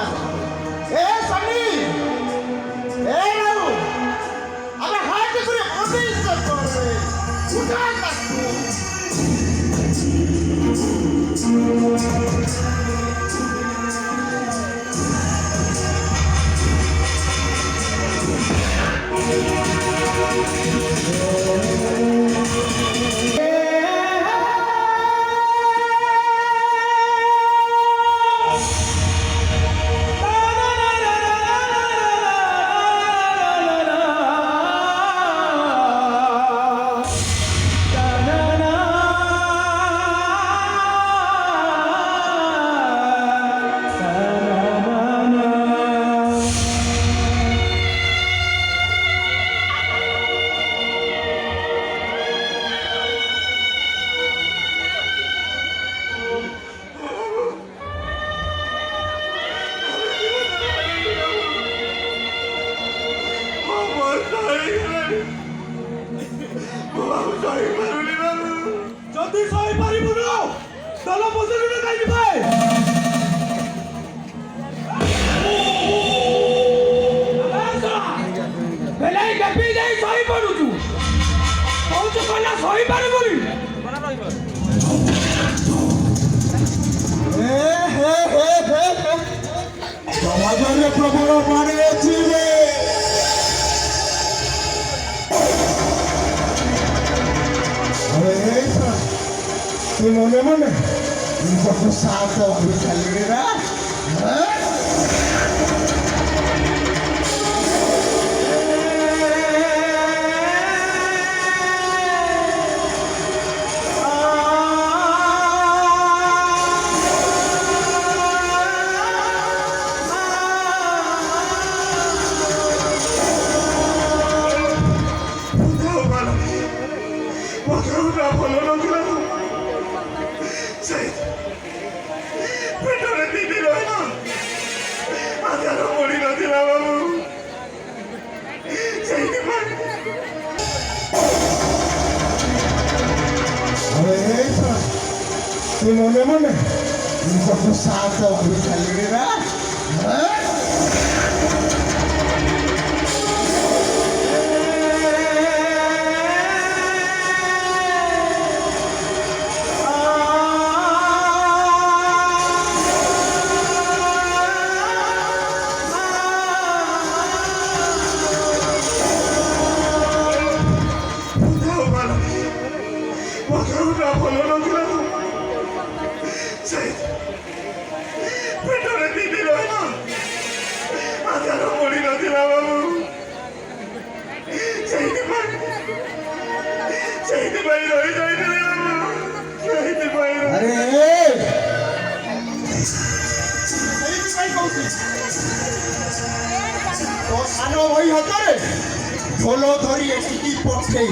না এ সানি এ নাও আমি হাত করে অভিযোগ করবে উঠা কাটু যদি সই পারিব না দল বসে কাই দিবে বেলাই গপি যাই সই পড়ুছু কৌছু কনা সই পারিবনি সমাজরে প্রবল মারে আছে রে তুই মনে মনে কত সাহস ভাবি চালিয়ে না পেটরে দিদি রয় না আধারো মরি নদিলা বাবু সেইদিন তুই মনে মনে কত সাহস ভাবি চালিয়ে না পেটরে দিদি রয় না আধারো মরি নদিলা বাবু সেইদিন রয়ে যাই আরে তো সানো ভাই হতরে ঢোল ধরি এটি পক্ষেই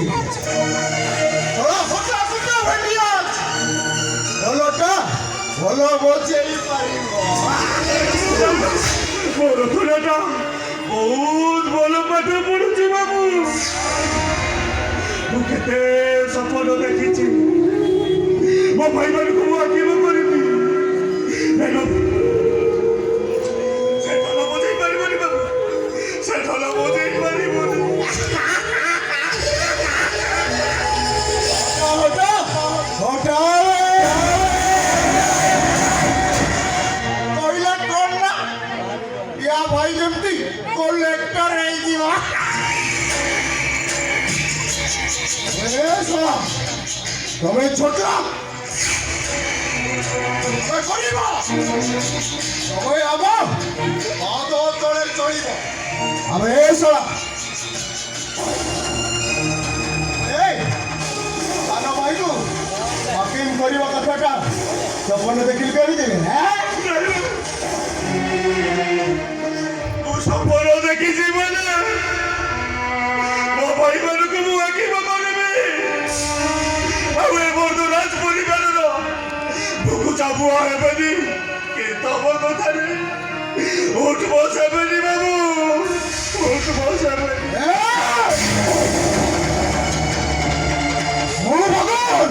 ঢোলটা ঢোল বজেই পারিব বড় ছোটটা বহুত বড় পাঠে পড়েছি বাবু মুখেতে স্বপ্ন দেখিছি ମୋ ଭାଇମାନଙ୍କୁ ମୁଁ ଆଖିବ କରିବି ସେ ଢୋଲ ବଜେଇ ପାରିବନି ବାବୁ ସେ ଢୋଲ ବଜେଇ ପାରିବନି କହିଲା କଣ ନା ୟା ଭାଇ ଯେମିତି କଲେକ୍ଟର ହେଇଯିବ ତମେ ଛୋଟ କରିବ ତମେ ହବ ଅଧ ତଳେ ଚଳିବ ଆମେ ଶଳା ସାନ ଭାଇକୁ ୱାକିଂ କରିବା କଥାଟା ସପନ ଦେଖିଲି କରିଦେବେ ମୁଁ ସପନ ଦେଖିଛି ମାନେ ମୋ ଭାଇମାନଙ୍କୁ ମୁଁ ଆଖିବ କରିବି ଆଉ ଏ ବର୍ଦ୍ଧରାଜ ପରିବାରର ଭୁକୁ ଚାବୁଆ ହେବେନି କି ତମ କଥାରେ ଉଠ ବସ ହେବେନି ବାବୁ ଉଠ ବସ ହେବେନି ভগবান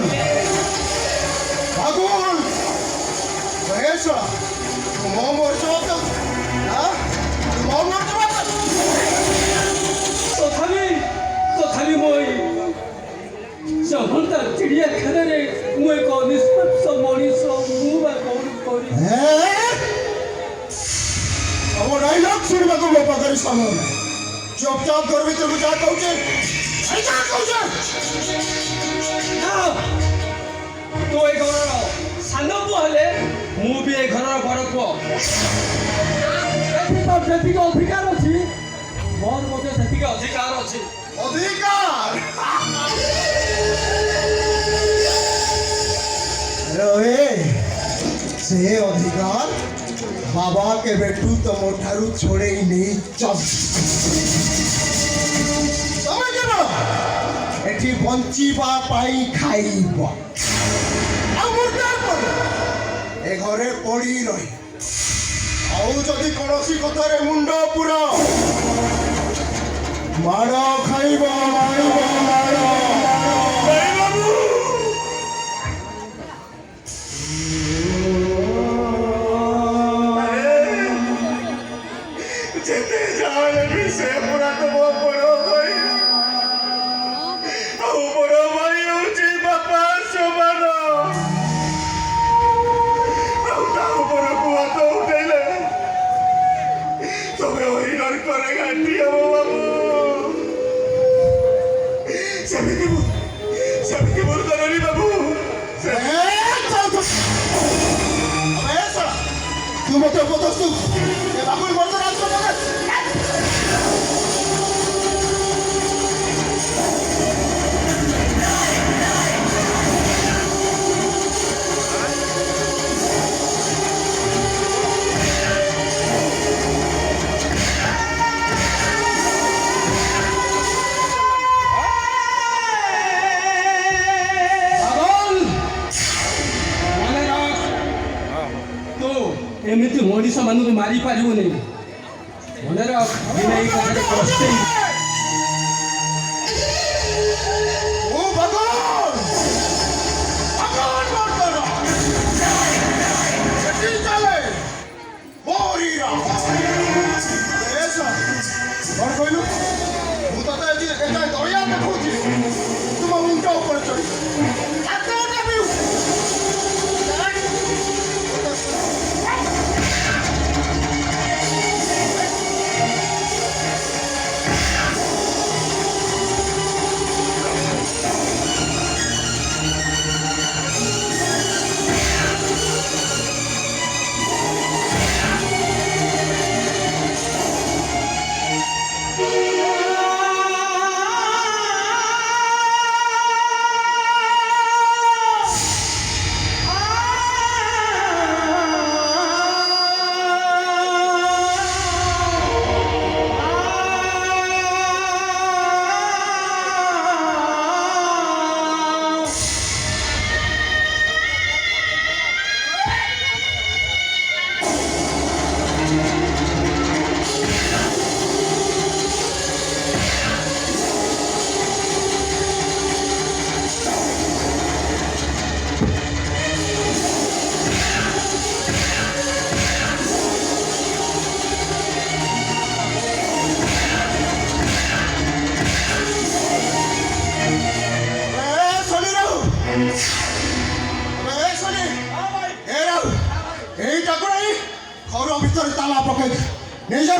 ভগবান মহেশ মম বর্ষ ତଥାପି ମୁଁ ଜଗନ୍ତା ଚିଡ଼ିଆଖାନାରେ ମୁଁ ଏକ ନିଷ୍ପକ୍ଷ ମଣିଷ ମୁଁ ବା କଣ କରି ଆମ ଡାଇଲଗ ଶୁଣିବାକୁ ମୋ ପାଖରେ ସମୟ ନାହିଁ ଚୁପଚାପ ଘର ଭିତରକୁ ଯା କହୁଛେ ତୁ ଏ ଘରର ସାନ ପୁଅ ହେଲେ ମୁଁ ବି ଏ ଘରର ବଡ଼ ପୁଅ ଏଥିପାଇଁ ଯେତିକି ଅଧିକାର ଅଛି ମୋର ମଧ୍ୟ ସେତିକି ଅଧିକାର ଅଛି ଅଧିକାର ରହେ ସେ ଅଧିକାର ବାବା କେବେଠୁ ତମ ଠାରୁ ଛଡ଼େଇ ନେଇଛନ୍ତି ତମେ କେନ ଏଠି ବଞ୍ଚିବା ପାଇଁ ଖାଇବ ଆଉ ଏ ଘରେ ପଡ଼ି ରହି ଆଉ ଯଦି କୌଣସି କଥାରେ ମୁଣ୍ଡ ପୁର ମାଡ଼ ଖାଇବ ମାଡ଼ ଯେତେ ଯାହାହେଲେ ବି ସେ ପୁରା ତ ମୋ ବଡ଼ ଭାଇ ଆଉ ବଡ଼ ଭାଇ ହେଉଛି ବାପା ସମାନ ଆଉ ତା ଉପରକୁ ହାତ ଉଠେଇଲେ ତମେ ଓଇ ନର୍କରେ ଘାଣ୍ଟି ହବ ବାବୁ ସେମିତି ଭୁଲ କରନି ବାବୁ ତୁ ମତେ ଉପଦେଶ ବାବୁଲ ମତେ ଏମିତି ମଣିଷମାନଙ୍କୁ ମାରିପାରିବୁନି ମନେ ରଖ ଏଇ କଥାରେ କଷ୍ଟ କଣ କହିଲୁ ମୁଁ ତତେ ଦୟା ଦେଖଉଛି ତୁମ ମୁଣ୍ଡ ଉପରେ ଚଢି ଘର ଭିତରେ ତାଲା ପକେଇ ନେଇଯା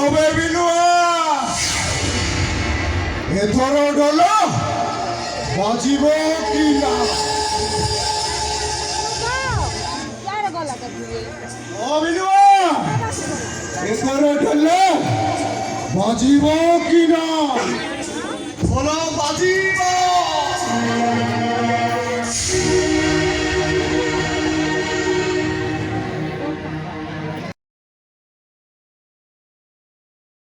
হবে বিনুয়া এথর ঢোল বাজিব কি না ও বিনুয়া এথর ঢোল বাজিব কি না ঢোল বাজিব